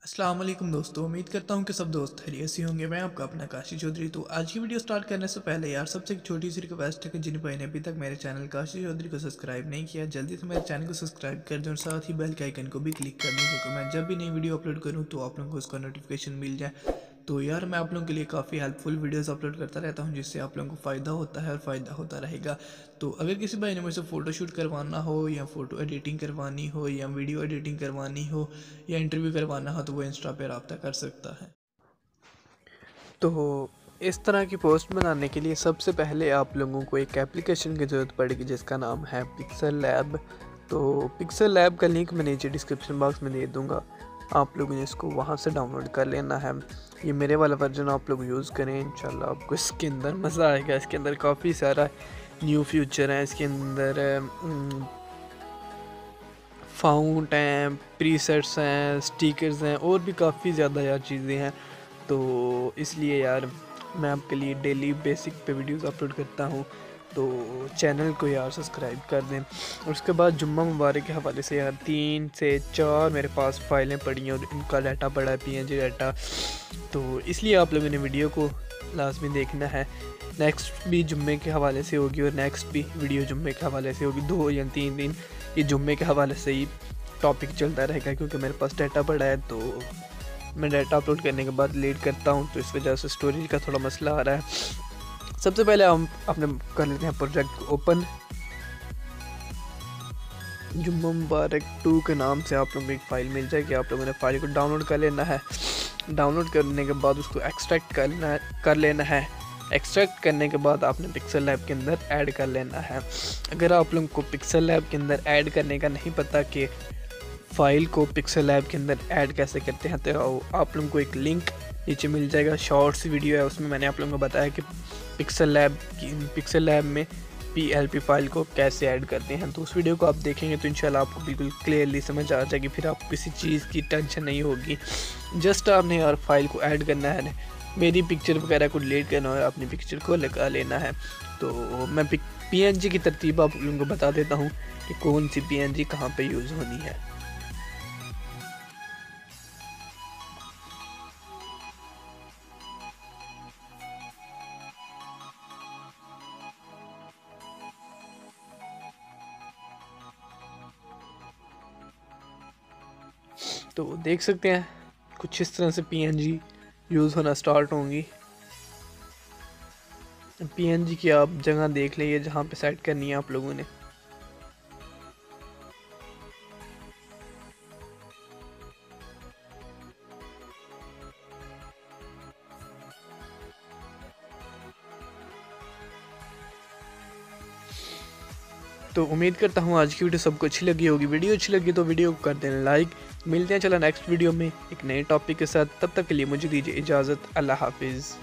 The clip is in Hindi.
अस्सलाम वालेकुम दोस्तों, उम्मीद करता हूँ कि सब दोस्त खैरियत से होंगे। मैं आपका अपना काशी चौधरी। तो आज की वीडियो स्टार्ट करने से पहले यार सबसे एक छोटी सी रिक्वेस्ट है कि जिन भाई ने अभी तक मेरे चैनल काशी चौधरी को सब्सक्राइब नहीं किया, जल्दी से मेरे चैनल को सब्सक्राइब कर दें और साथ ही बेल के आइकन को भी क्लिक कर दें, क्योंकि मैं जब भी नई वीडियो अपलोड करूँ तो आप लोगों को उसका नोटिफिकेशन मिल जाए। तो यार मैं आप लोगों के लिए काफ़ी हेल्पफुल वीडियोस अपलोड करता रहता हूँ, जिससे आप लोगों को फ़ायदा होता है और फ़ायदा होता रहेगा। तो अगर किसी भाई ने मुझसे फ़ोटोशूट करवाना हो या फ़ोटो एडिटिंग करवानी हो या वीडियो एडिटिंग करवानी हो या इंटरव्यू करवाना हो, तो वो इंस्टा पे रब्ता कर सकता है। तो इस तरह की पोस्ट बनाने के लिए सबसे पहले आप लोगों को एक एप्लीकेशन की ज़रूरत पड़ेगी, जिसका नाम है पिक्सल लैब। तो पिक्सल लैब का लिंक मैं नीचे डिस्क्रिप्शन बॉक्स में दे दूँगा, आप लोगों ने इसको वहाँ से डाउनलोड कर लेना है। ये मेरे वाला वर्जन आप लोग यूज़ करें, इंशाल्लाह आपको इसके अंदर मज़ा आएगा। इसके अंदर काफ़ी सारा न्यू फीचर है। इसके अंदर फाउंट हैं, प्रीसेट्स हैं, स्टिकर्स हैं और भी काफ़ी ज़्यादा यार चीज़ें हैं। तो इसलिए यार मैं आपके लिए डेली बेसिक पे वीडियोस अपलोड करता हूँ, तो चैनल को यार सब्सक्राइब कर दें। और उसके बाद जुम्मा मुबारक के हवाले से यार 3 से 4 मेरे पास फाइलें पड़ी हैं और इनका डाटा पड़ा है, PNG डाटा। तो इसलिए आप लोगों ने वीडियो को लाजमी देखना है। नेक्स्ट भी जुम्मे के हवाले से होगी और नेक्स्ट भी वीडियो जुम्मे के हवाले से होगी। 2 या 3 दिन ये जुम्मे के हवाले से ही टॉपिक चलता रहेगा, क्योंकि मेरे पास डाटा पड़ा है। तो मैं डाटा अपलोड करने के बाद डिलीट करता हूँ, तो इस वजह से स्टोरेज का थोड़ा मसला आ रहा है। सबसे पहले हम अपने कर लेते हैं प्रोजेक्ट ओपन। जुम्मा मुबारक 2 के नाम से आप लोगों को एक फ़ाइल मिल जाएगी। आप लोगों ने फाइल को डाउनलोड कर लेना है। डाउनलोड करने के बाद उसको एक्सट्रैक्ट कर लेना है। एक्सट्रैक्ट करने के बाद आपने पिक्सल लैब के अंदर ऐड कर लेना है। अगर आप लोगों को पिक्सल लैब के अंदर ऐड करने का नहीं पता कि फ़ाइल को पिक्सल लैब के अंदर ऐड कैसे करते हैं, तो आप लोगों को एक लिंक नीचे मिल जाएगा। शॉर्ट्स वीडियो है, उसमें मैंने आप लोगों को बताया कि पिक्सल लैब में PLP फाइल को कैसे ऐड करते हैं। तो उस वीडियो को आप देखेंगे तो इंशाल्लाह आपको बिल्कुल क्लियरली समझ आ जाएगी, फिर आपको किसी चीज़ की टेंशन नहीं होगी। जस्ट आपने यार फाइल को ऐड करना है, मेरी पिक्चर वगैरह को डिलीट करना है, अपनी पिक्चर को लगा लेना है। तो मैं PNG की तरतीब आप लोगों को बता देता हूँ कि कौन सी PNG कहाँ पे यूज़ होनी है। तो देख सकते हैं कुछ इस तरह से PNG यूज़ होना स्टार्ट होंगी। PNG की आप जगह देख लीजिए जहाँ पे सेट करनी है आप लोगों ने। तो उम्मीद करता हूँ आज की वीडियो सबको अच्छी लगी होगी। वीडियो अच्छी लगी तो वीडियो को कर देना लाइक। मिलते हैं चला नेक्स्ट वीडियो में एक नए टॉपिक के साथ। तब तक के लिए मुझे दीजिए इजाज़त। अल्लाह हाफिज़।